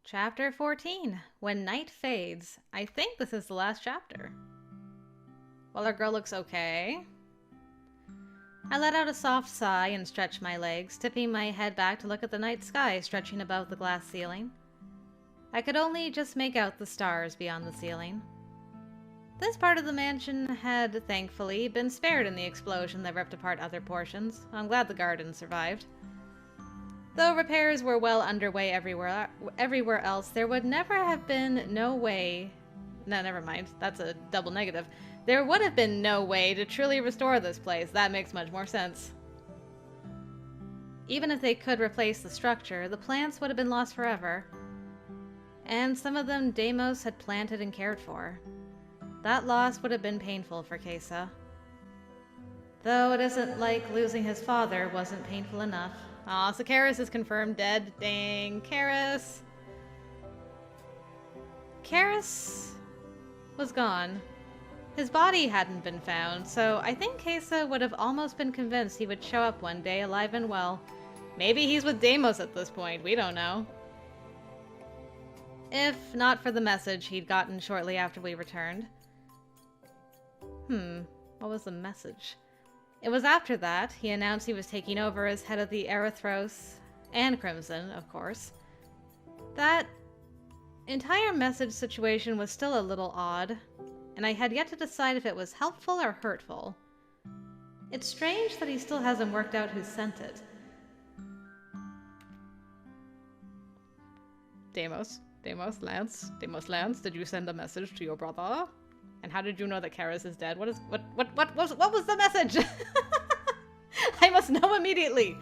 Chapter 14, When Night Fades. I think this is the last chapter. Well, our girl looks okay. I let out a soft sigh and stretched my legs, tipping my head back to look at the night sky stretching above the glass ceiling. I could only just make out the stars beyond the ceiling. This part of the mansion had, thankfully, been spared in the explosion that ripped apart other portions. I'm glad the garden survived. Though repairs were well underway everywhere else, there would never have been no way... No, never mind. That's a double negative. There would have been no way to truly restore this place. That makes much more sense. Even if they could replace the structure, the plants would have been lost forever. And some of them Deimos had planted and cared for. That loss would have been painful for CAISSA. Though it isn't like losing his father wasn't painful enough. Aw, so Karis is confirmed dead. Dang, Karis. Karis was gone. His body hadn't been found, so I think CAISSA would have almost been convinced he would show up one day alive and well. Maybe he's with Deimos at this point, we don't know. If not for the message he'd gotten shortly after we returned. What was the message? It was after that he announced he was taking over as head of the Erythros and Crimson, of course. That entire message situation was still a little odd, and I had yet to decide if it was helpful or hurtful. It's strange that he still hasn't worked out who sent it. Deimos, Lance, did you send a message to your brother? And how did you know that Karis is dead? What was the message? I must know immediately.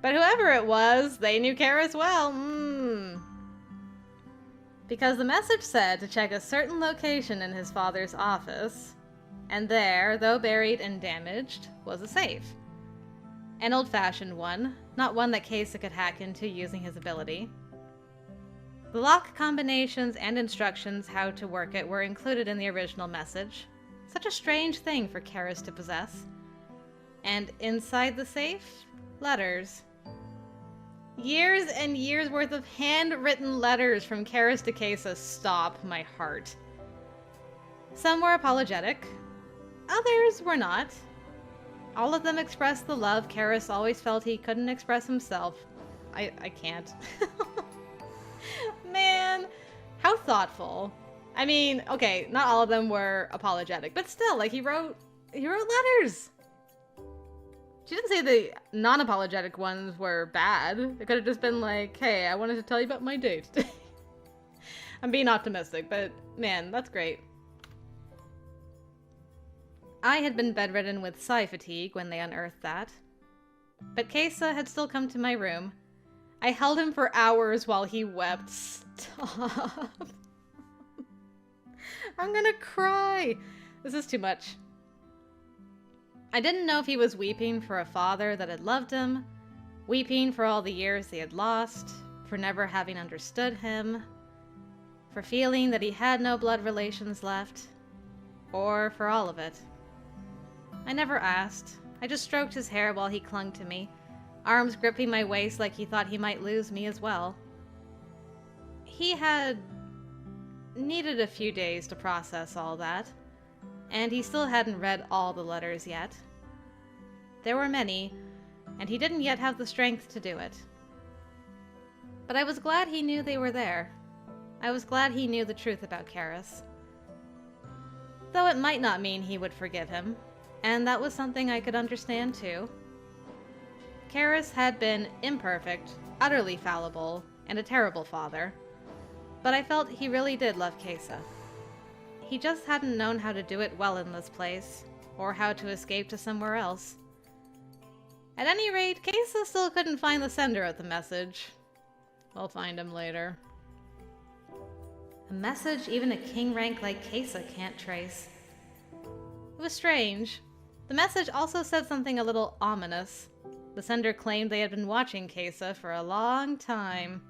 But whoever it was, they knew Karis well. Because the message said to check a certain location in his father's office, and there, though buried and damaged, was a safe. An old-fashioned one, not one that CAISSA could hack into using his ability. The lock combinations and instructions how to work it were included in the original message. Such a strange thing for Karis to possess. And inside the safe, letters. Years and years worth of handwritten letters from Karis to CAISSA stop my heart. Some were apologetic. Others were not. All of them expressed the love Karis always felt he couldn't express himself. I can't. Man, how thoughtful. I mean, okay, not all of them were apologetic, but still, like, he wrote letters. She didn't say the non-apologetic ones were bad. It could have just been like, hey, I wanted to tell you about my date. I'm being optimistic, but man, that's great. I had been bedridden with psi fatigue when they unearthed that. But CAISSA had still come to my room. I held him for hours while he wept. Stop. I'm gonna cry. This is too much. I didn't know if he was weeping for a father that had loved him, weeping for all the years he had lost, for never having understood him, for feeling that he had no blood relations left, or for all of it. I never asked. I just stroked his hair while he clung to me, arms gripping my waist like he thought he might lose me as well. He had needed a few days to process all that, and he still hadn't read all the letters yet. There were many, and he didn't yet have the strength to do it. But I was glad he knew they were there. I was glad he knew the truth about Karis. Though it might not mean he would forgive him, and that was something I could understand too. Karis had been imperfect, utterly fallible, and a terrible father. But I felt he really did love CAISSA. He just hadn't known how to do it well in this place, or how to escape to somewhere else. At any rate, CAISSA still couldn't find the sender of the message. We'll find him later. A message even a king rank like CAISSA can't trace. It was strange. The message also said something a little ominous. The sender claimed they had been watching CAISSA for a long time.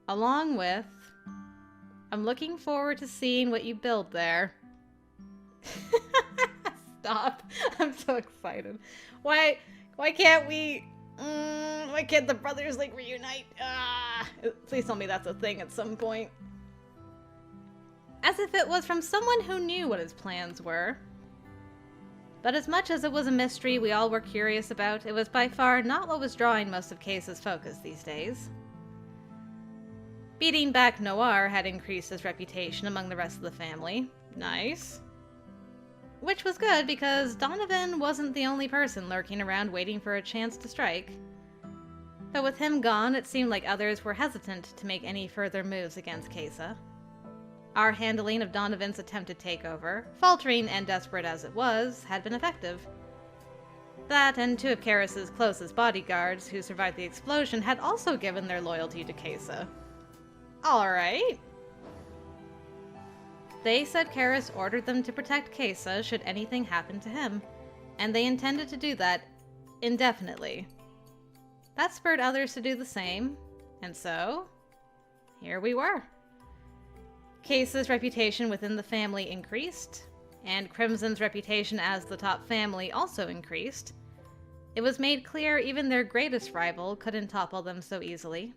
Along with, I'm looking forward to seeing what you build there. Stop. I'm so excited. Why can't we... Why can't the brothers, like, reunite? Please tell me that's a thing at some point. As if it was from someone who knew what his plans were. But as much as it was a mystery we all were curious about, it was by far not what was drawing most of CAISSA's focus these days. Beating back Noir had increased his reputation among the rest of the family. Nice. Which was good, because Donovan wasn't the only person lurking around waiting for a chance to strike. But with him gone, it seemed like others were hesitant to make any further moves against CAISSA. Our handling of Donovan's attempted takeover, faltering and desperate as it was, had been effective. That and two of Karis's closest bodyguards who survived the explosion had also given their loyalty to CAISSA. Alright. They said Karis ordered them to protect CAISSA should anything happen to him, and they intended to do that indefinitely. That spurred others to do the same, and so, here we were. CAISSA's reputation within the family increased, and Crimson's reputation as the top family also increased. It was made clear even their greatest rival couldn't topple them so easily.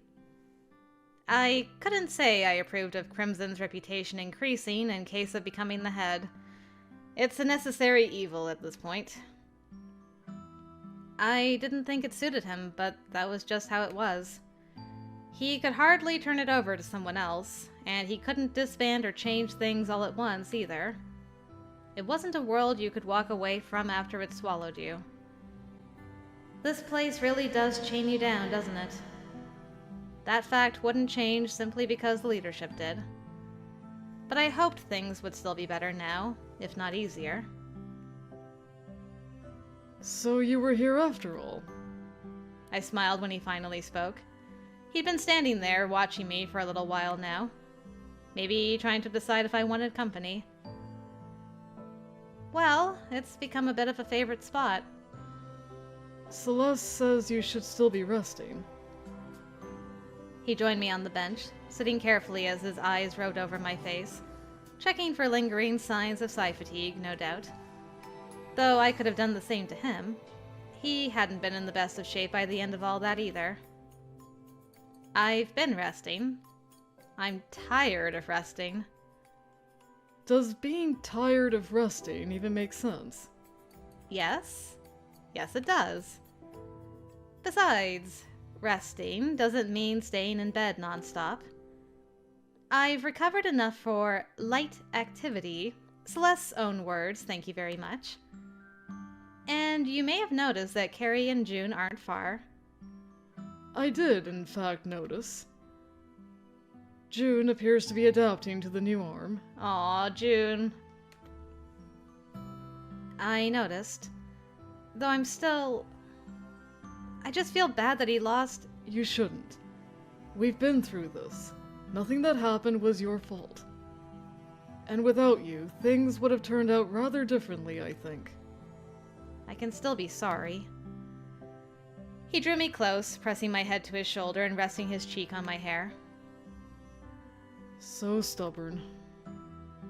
I couldn't say I approved of Crimson's reputation increasing and CAISSA becoming the head. It's a necessary evil at this point. I didn't think it suited him, but that was just how it was. He could hardly turn it over to someone else, and he couldn't disband or change things all at once either. It wasn't a world you could walk away from after it swallowed you. This place really does chain you down, doesn't it? That fact wouldn't change simply because the leadership did. But I hoped things would still be better now, if not easier. So you were here after all? I smiled when he finally spoke. He'd been standing there, watching me for a little while now. Maybe trying to decide if I wanted company. Well, it's become a bit of a favorite spot. Celeste says you should still be resting. He joined me on the bench, sitting carefully as his eyes roved over my face, checking for lingering signs of psi fatigue, no doubt. Though I could have done the same to him. He hadn't been in the best of shape by the end of all that either. I've been resting. I'm tired of resting. Does being tired of resting even make sense? Yes. Yes, it does. Besides, resting doesn't mean staying in bed nonstop. I've recovered enough for light activity, Celeste's own words, thank you very much. And you may have noticed that Carrie and June aren't far. I did, in fact, notice. June appears to be adapting to the new arm. Aw, June. I noticed. Though I'm still... I just feel bad that he lost... You shouldn't. We've been through this. Nothing that happened was your fault. And without you, things would have turned out rather differently, I think. I can still be sorry. He drew me close, pressing my head to his shoulder and resting his cheek on my hair. So stubborn.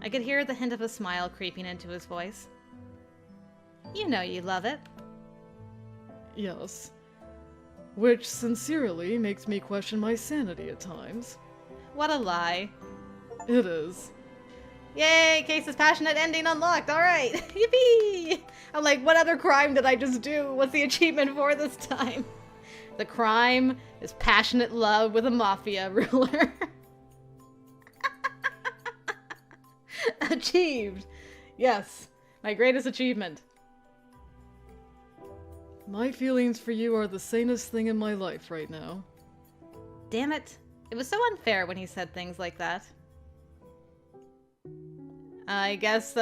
I could hear the hint of a smile creeping into his voice. You know you love it. Yes. Which, sincerely, makes me question my sanity at times. What a lie. It is. Yay! CAISSA's passionate ending unlocked! Alright! Yippee! I'm like, what other crime did I just do? What's the achievement for this time? The crime is passionate love with a mafia ruler. Achieved! Yes, my greatest achievement. My feelings for you are the sanest thing in my life right now. Damn it. It was so unfair when he said things like that. I guess,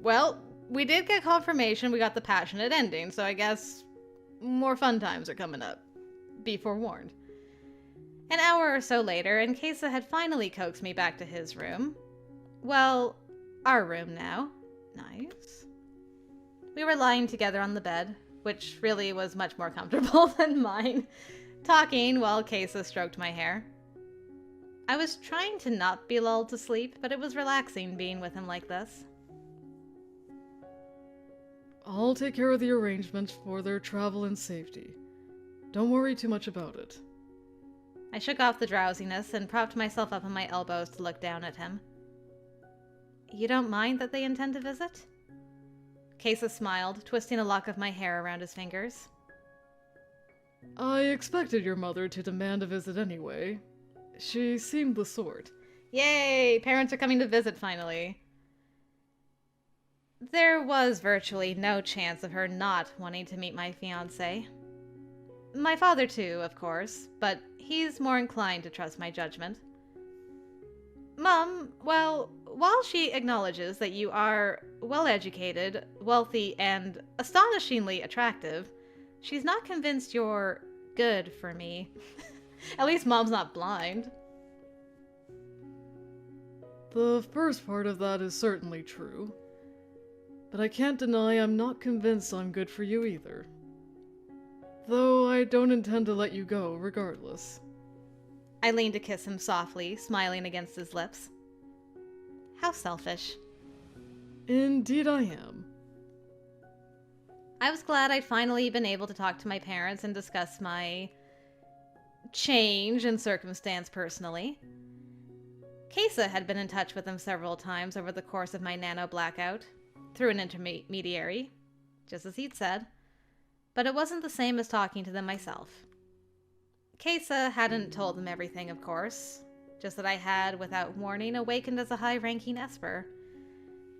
well, we did get confirmation we got the passionate ending, so I guess more fun times are coming up. Be forewarned. An hour or so later, and CAISSA had finally coaxed me back to his room. Well, our room now. Nice. We were lying together on the bed, which really was much more comfortable than mine, talking while CAISSA stroked my hair. I was trying to not be lulled to sleep, but it was relaxing being with him like this. I'll take care of the arrangements for their travel and safety. Don't worry too much about it. I shook off the drowsiness and propped myself up on my elbows to look down at him. You don't mind that they intend to visit? CAISSA smiled, twisting a lock of my hair around his fingers. I expected your mother to demand a visit anyway. She seemed the sort. Yay! Parents are coming to visit finally. There was virtually no chance of her not wanting to meet my fiancé. My father too, of course, but he's more inclined to trust my judgment. Mom, well, while she acknowledges that you are well-educated, wealthy, and astonishingly attractive, she's not convinced you're good for me. At least Mom's not blind. The first part of that is certainly true. But I can't deny I'm not convinced I'm good for you either. Though I don't intend to let you go regardless. I leaned to kiss him softly, smiling against his lips. How selfish. Indeed I am. I was glad I'd finally been able to talk to my parents and discuss my change in circumstance personally. CAISSA had been in touch with them several times over the course of my nano blackout, through an intermediary, just as he'd said, but it wasn't the same as talking to them myself. CAISSA hadn't told them everything, of course, just that I had, without warning, awakened as a high-ranking Esper,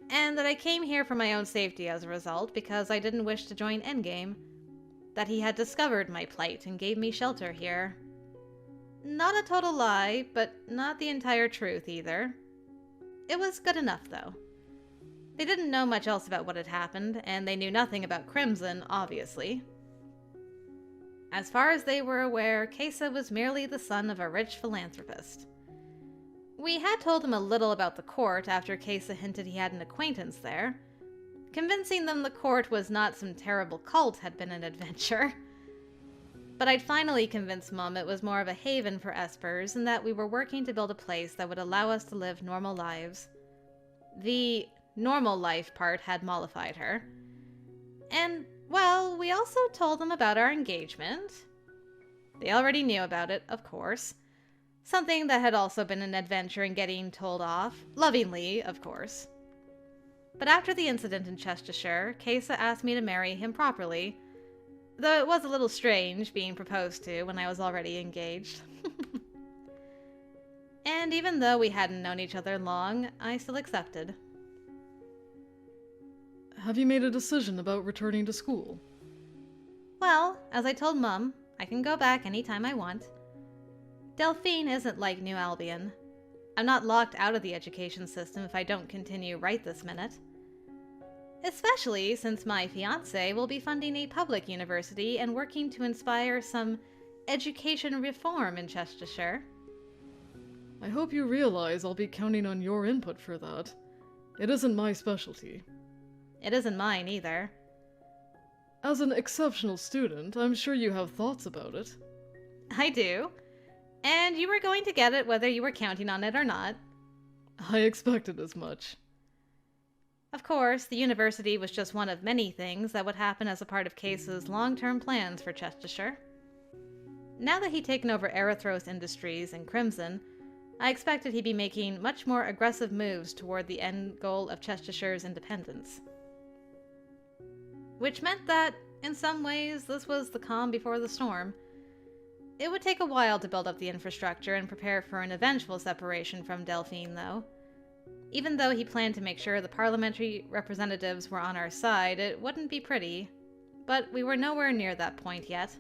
and that I came here for my own safety as a result because I didn't wish to join Endgame, that he had discovered my plight and gave me shelter here. Not a total lie, but not the entire truth either. It was good enough, though. They didn't know much else about what had happened, and they knew nothing about Crimson, obviously. As far as they were aware, CAISSA was merely the son of a rich philanthropist. We had told them a little about the court after CAISSA hinted he had an acquaintance there. Convincing them the court was not some terrible cult had been an adventure. But I'd finally convinced Mum it was more of a haven for Espers and that we were working to build a place that would allow us to live normal lives. The normal life part had mollified her. And, well, we also told them about our engagement. They already knew about it, of course. Something that had also been an adventure in getting told off, lovingly, of course. But after the incident in Chestershire, CAISSA asked me to marry him properly, though it was a little strange being proposed to when I was already engaged. And even though we hadn't known each other long, I still accepted. Have you made a decision about returning to school? Well, as I told Mum, I can go back anytime I want. Delphine isn't like New Albion. I'm not locked out of the education system if I don't continue right this minute. Especially since my fiancé will be funding a public university and working to inspire some education reform in Chestershire. I hope you realize I'll be counting on your input for that. It isn't my specialty. It isn't mine either. As an exceptional student, I'm sure you have thoughts about it. I do. And you were going to get it whether you were counting on it or not. I expected as much. Of course, the university was just one of many things that would happen as a part of CAISSA's long-term plans for Chestershire. Now that he'd taken over Erythros Industries and Crimson, I expected he'd be making much more aggressive moves toward the end goal of Chestershire's independence. Which meant that, in some ways, this was the calm before the storm. It would take a while to build up the infrastructure and prepare for an eventual separation from Delphine, though. Even though he planned to make sure the parliamentary representatives were on our side, it wouldn't be pretty. But we were nowhere near that point yet.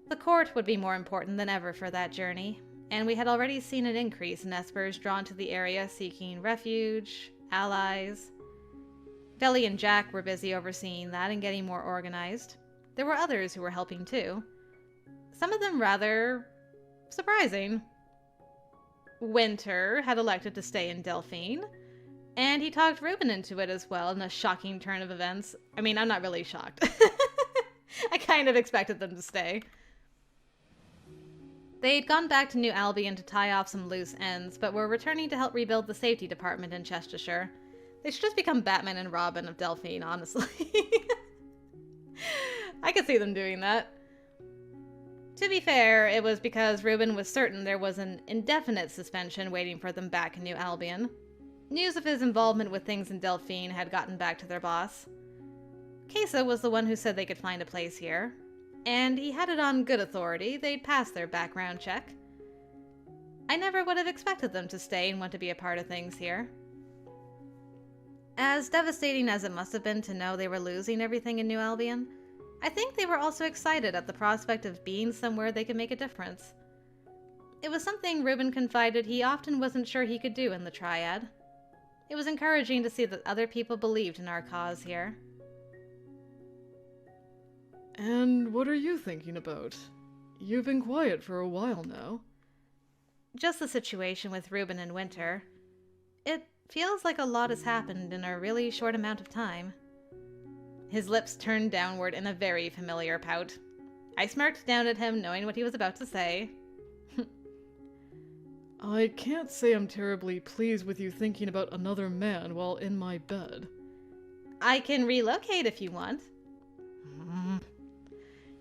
The court would be more important than ever for that journey, and we had already seen an increase in Espers drawn to the area seeking refuge, allies. Deli and Jack were busy overseeing that and getting more organized. There were others who were helping too. Some of them rather surprising. Winter had elected to stay in Delphine, and he talked Ruben into it as well in a shocking turn of events. I mean, I'm not really shocked. I kind of expected them to stay. They'd gone back to New Albion to tie off some loose ends, but were returning to help rebuild the safety department in Chestershire. They should just become Batman and Robin of Delphine, honestly. I could see them doing that. To be fair, it was because Reuben was certain there was an indefinite suspension waiting for them back in New Albion. News of his involvement with things in Delphine had gotten back to their boss. CAISSA was the one who said they could find a place here, and he had it on good authority they'd pass their background check. I never would have expected them to stay and want to be a part of things here. As devastating as it must have been to know they were losing everything in New Albion, I think they were also excited at the prospect of being somewhere they could make a difference. It was something Reuben confided he often wasn't sure he could do in the Triad. It was encouraging to see that other people believed in our cause here. And what are you thinking about? You've been quiet for a while now. Just the situation with Reuben and Winter. It feels like a lot has happened in a really short amount of time. His lips turned downward in a very familiar pout. I smirked down at him, knowing what he was about to say. I can't say I'm terribly pleased with you thinking about another man while in my bed. I can relocate if you want.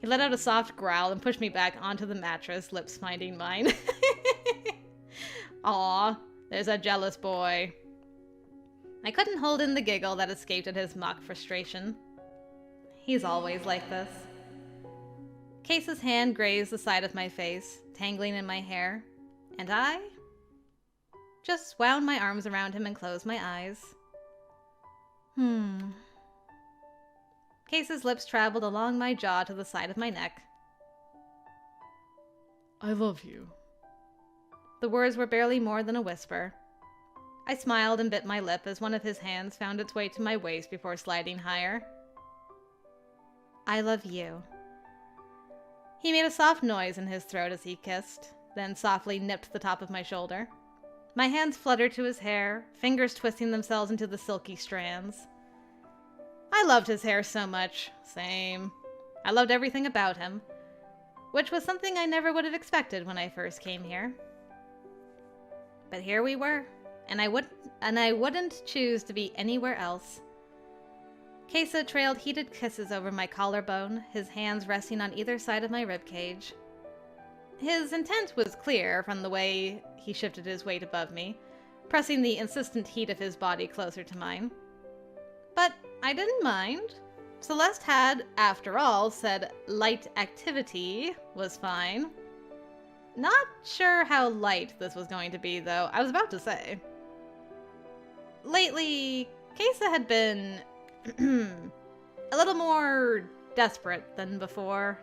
He let out a soft growl and pushed me back onto the mattress, lips finding mine. Aw, there's a jealous boy. I couldn't hold in the giggle that escaped at his mock frustration. He's always like this. CAISSA's hand grazed the side of my face, tangling in my hair, and I just wound my arms around him and closed my eyes. CAISSA's lips traveled along my jaw to the side of my neck. I love you. The words were barely more than a whisper. I smiled and bit my lip as one of his hands found its way to my waist before sliding higher. I love you. He made a soft noise in his throat as he kissed, then softly nipped the top of my shoulder. My hands fluttered to his hair, fingers twisting themselves into the silky strands. I loved his hair so much. Same. I loved everything about him, which was something I never would have expected when I first came here. But here we were, and I wouldn't choose to be anywhere else. CAISSA trailed heated kisses over my collarbone, his hands resting on either side of my ribcage. His intent was clear from the way he shifted his weight above me, pressing the insistent heat of his body closer to mine. But I didn't mind. Celeste had, after all, said light activity was fine. Not sure how light this was going to be, though. I was about to say. Lately, CAISSA had been a little more desperate than before.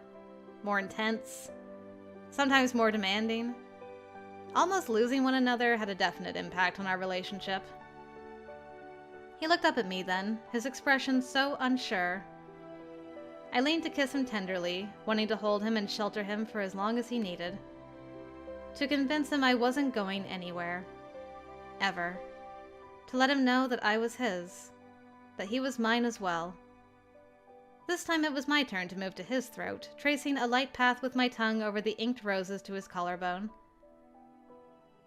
More intense. Sometimes more demanding. Almost losing one another had a definite impact on our relationship. He looked up at me then, his expression so unsure. I leaned to kiss him tenderly, wanting to hold him and shelter him for as long as he needed. To convince him I wasn't going anywhere. Ever. To let him know that I was his. That he was mine as well. This time it was my turn to move to his throat, tracing a light path with my tongue over the inked roses to his collarbone.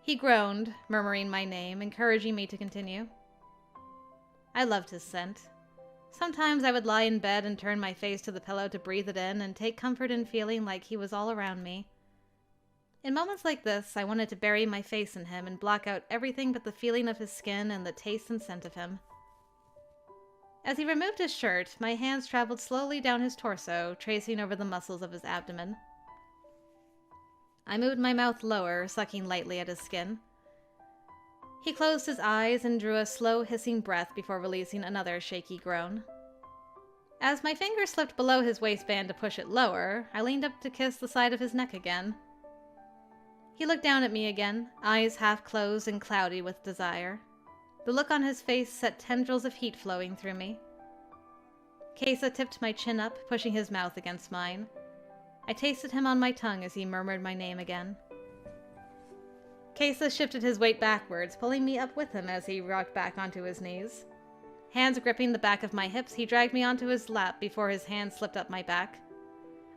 He groaned, murmuring my name, encouraging me to continue. I loved his scent. Sometimes I would lie in bed and turn my face to the pillow to breathe it in and take comfort in feeling like he was all around me. In moments like this, I wanted to bury my face in him and block out everything but the feeling of his skin and the taste and scent of him. As he removed his shirt, my hands traveled slowly down his torso, tracing over the muscles of his abdomen. I moved my mouth lower, sucking lightly at his skin. He closed his eyes and drew a slow, hissing breath before releasing another shaky groan. As my finger slipped below his waistband to push it lower, I leaned up to kiss the side of his neck again. He looked down at me again, eyes half closed and cloudy with desire. The look on his face set tendrils of heat flowing through me. CAISSA tipped my chin up, pushing his mouth against mine. I tasted him on my tongue as he murmured my name again. CAISSA shifted his weight backwards, pulling me up with him as he rocked back onto his knees. Hands gripping the back of my hips, he dragged me onto his lap before his hand slipped up my back.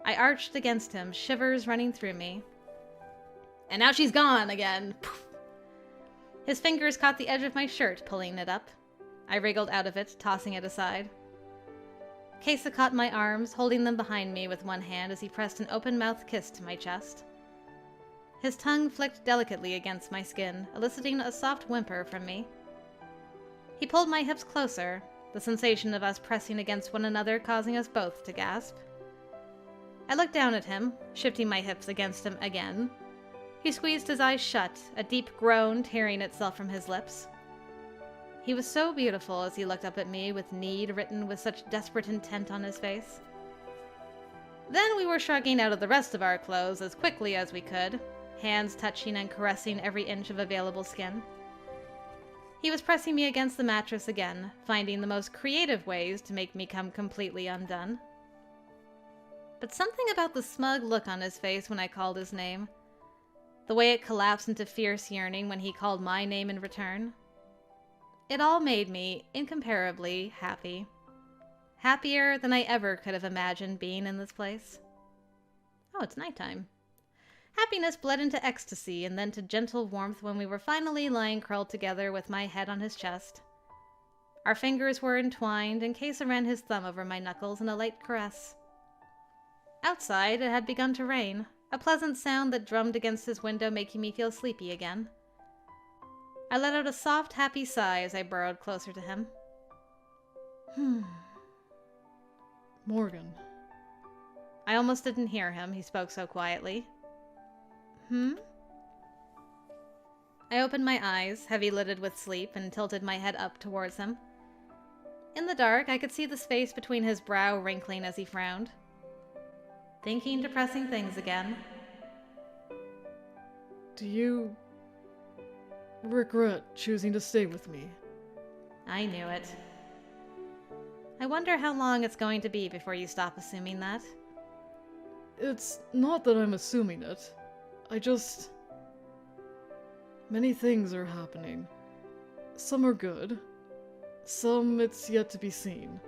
I arched against him, shivers running through me. And now she's gone again. Poof. His fingers caught the edge of my shirt, pulling it up. I wriggled out of it, tossing it aside. CAISSA caught my arms, holding them behind me with one hand as he pressed an open-mouthed kiss to my chest. His tongue flicked delicately against my skin, eliciting a soft whimper from me. He pulled my hips closer, the sensation of us pressing against one another causing us both to gasp. I looked down at him, shifting my hips against him again. He squeezed his eyes shut, a deep groan tearing itself from his lips. He was so beautiful as he looked up at me with need written with such desperate intent on his face. Then we were shrugging out of the rest of our clothes as quickly as we could, hands touching and caressing every inch of available skin. He was pressing me against the mattress again, finding the most creative ways to make me come completely undone. But something about the smug look on his face when I called his name, the way it collapsed into fierce yearning when he called my name in return, it all made me incomparably happy. Happier than I ever could have imagined being in this place. Oh, it's nighttime. Happiness bled into ecstasy and then to gentle warmth when we were finally lying curled together with my head on his chest. Our fingers were entwined and CAISSA ran his thumb over my knuckles in a light caress. Outside, it had begun to rain, a pleasant sound that drummed against his window making me feel sleepy again. I let out a soft, happy sigh as I burrowed closer to him. Morgan. I almost didn't hear him, he spoke so quietly. I opened my eyes, heavy-lidded with sleep, and tilted my head up towards him. In the dark, I could see the space between his brow wrinkling as he frowned. Thinking depressing things again. Do you regret choosing to stay with me? I knew it. I wonder how long it's going to be before you stop assuming that. It's not that I'm assuming it. Many things are happening. Some are good. Some it's yet to be seen.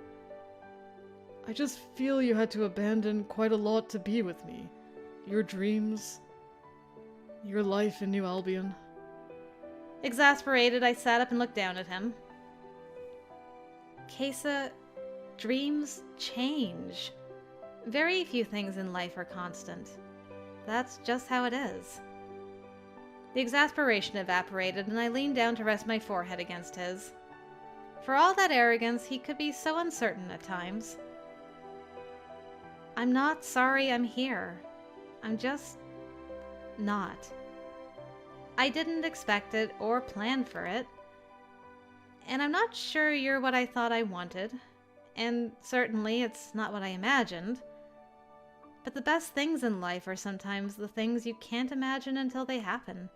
I just feel you had to abandon quite a lot to be with me. Your dreams. Your life in New Albion. Exasperated, I sat up and looked down at him. CAISSA, dreams change. Very few things in life are constant. That's just how it is. The exasperation evaporated, and I leaned down to rest my forehead against his. For all that arrogance, he could be so uncertain at times. I'm not sorry I'm here. I'm just not. I didn't expect it or plan for it. And I'm not sure you're what I thought I wanted. And certainly it's not what I imagined. But the best things in life are sometimes the things you can't imagine until they happen.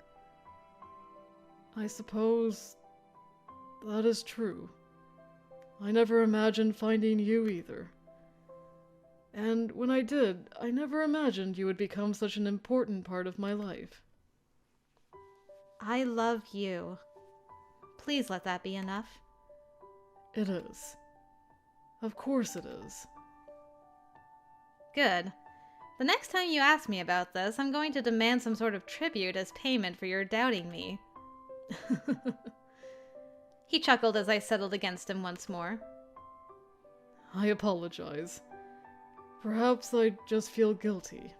I suppose that is true. I never imagined finding you either. And when I did, I never imagined you would become such an important part of my life. I love you. Please let that be enough. It is. Of course it is. Good. The next time you ask me about this, I'm going to demand some sort of tribute as payment for your doubting me. He chuckled as I settled against him once more. I apologize. Perhaps I just feel guilty.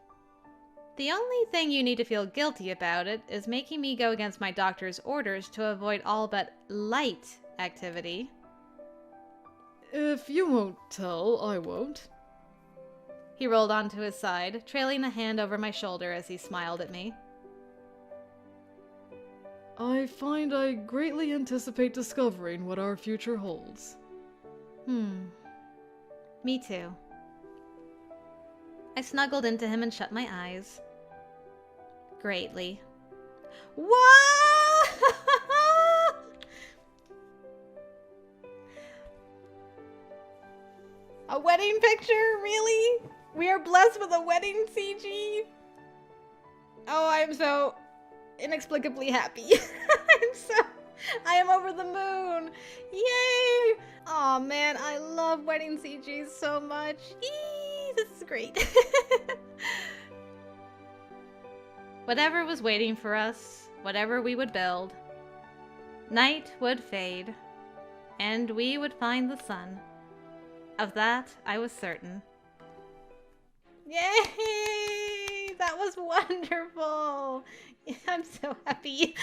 The only thing you need to feel guilty about it is making me go against my doctor's orders to avoid all but light activity. If you won't tell, I won't. He rolled onto his side, trailing a hand over my shoulder as he smiled at me. I find I greatly anticipate discovering what our future holds. Me too. I snuggled into him and shut my eyes. Greatly. What? A wedding picture? Really? We are blessed with a wedding CG? Oh, I am so inexplicably happy. I am over the moon. Yay! Aw, man, I love wedding CGs so much. Eee, this is great. Whatever was waiting for us, whatever we would build, night would fade, and we would find the sun. Of that, I was certain. Yay! That was wonderful! I'm so happy.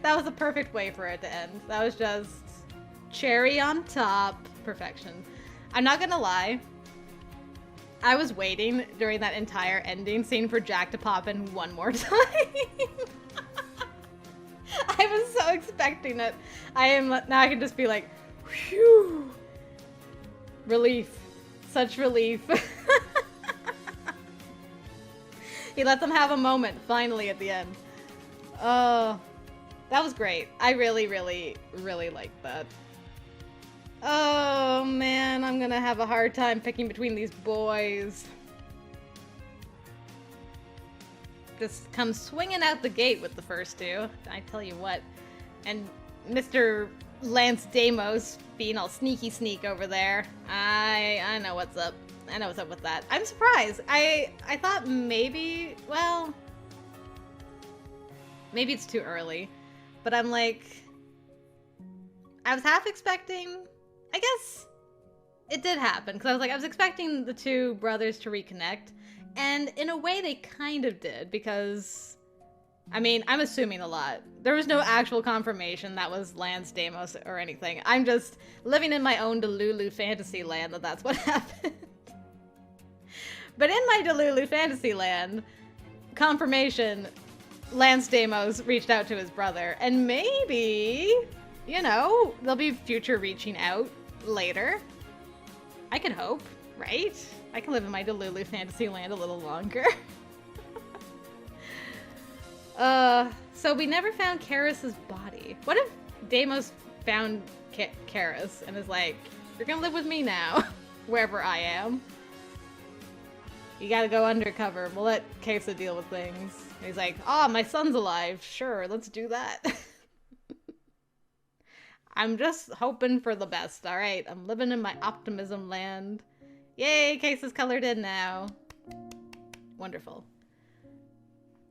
That was the perfect way for it to end. That was just cherry on top. Perfection. I'm not gonna lie. I was waiting during that entire ending scene for Jack to pop in one more time. I was so expecting it. Now I can just be like, whew. Relief. Such relief. He let them have a moment, finally, at the end. Oh, that was great. I really, really, really liked that. Oh, man, I'm gonna have a hard time picking between these boys. Just come swinging out the gate with the first two, I tell you what. And Mr. Lance Deimos being all sneaky sneak over there. I know what's up. I know what's up with that. I'm surprised. I thought maybe, well, maybe it's too early, but I'm like, I was half expecting, I guess it did happen, because I was expecting the two brothers to reconnect, and in a way they kind of did, because, I mean, I'm assuming a lot. There was no actual confirmation that was Lance Deimos or anything. I'm just living in my own Delulu fantasy land that that's what happened. But in my Delulu fantasy land, confirmation, Lance Deimos reached out to his brother, and maybe, you know, there'll be future reaching out later. I can hope, right? I can live in my Delulu fantasy land a little longer. So we never found Karis's body. What if Deimos found Karis and is like, you're gonna live with me now, wherever I am. You gotta go undercover. We'll let CAISSA deal with things. And he's like, oh, my son's alive. Sure, let's do that. I'm just hoping for the best, alright? I'm living in my optimism land. Yay, CAISSA's colored in now. Wonderful.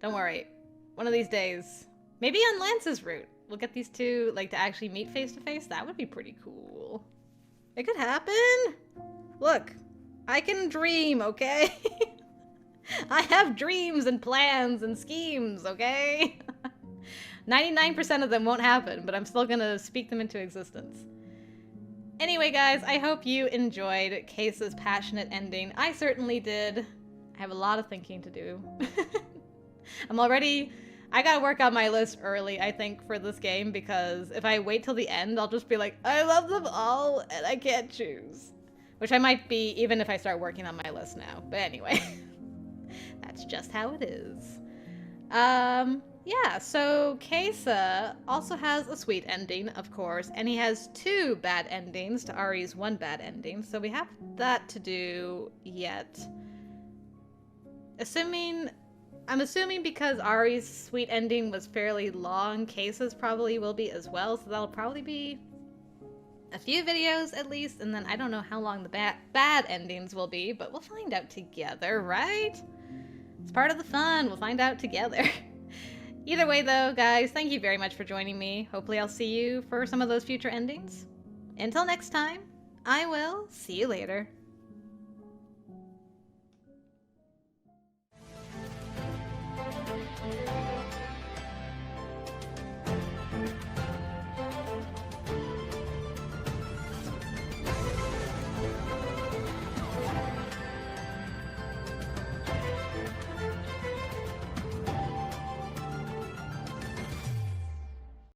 Don't worry. One of these days, maybe on Lance's route, we'll get these two, like, to actually meet face to face. That would be pretty cool. It could happen. Look, I can dream, okay? I have dreams and plans and schemes, okay? 99% of them won't happen, but I'm still gonna speak them into existence. Anyway, guys, I hope you enjoyed CAISSA's passionate ending. I certainly did. I have a lot of thinking to do. I gotta work on my list early, I think, for this game, because if I wait till the end, I'll just be like, I love them all, and I can't choose. Which I might be, even if I start working on my list now. But anyway, that's just how it is. Yeah, so CAISSA also has a sweet ending, of course, and he has 2 bad endings to Ari's 1 bad ending, so we have that to do yet. I'm assuming because Ari's sweet ending was fairly long, CAISSA's probably will be as well, so that'll probably be a few videos at least, and then I don't know how long the bad endings will be, but we'll find out together, right? It's part of the fun. We'll find out together. Either way, though, guys, thank you very much for joining me. Hopefully I'll see you for some of those future endings. Until next time, I will see you later.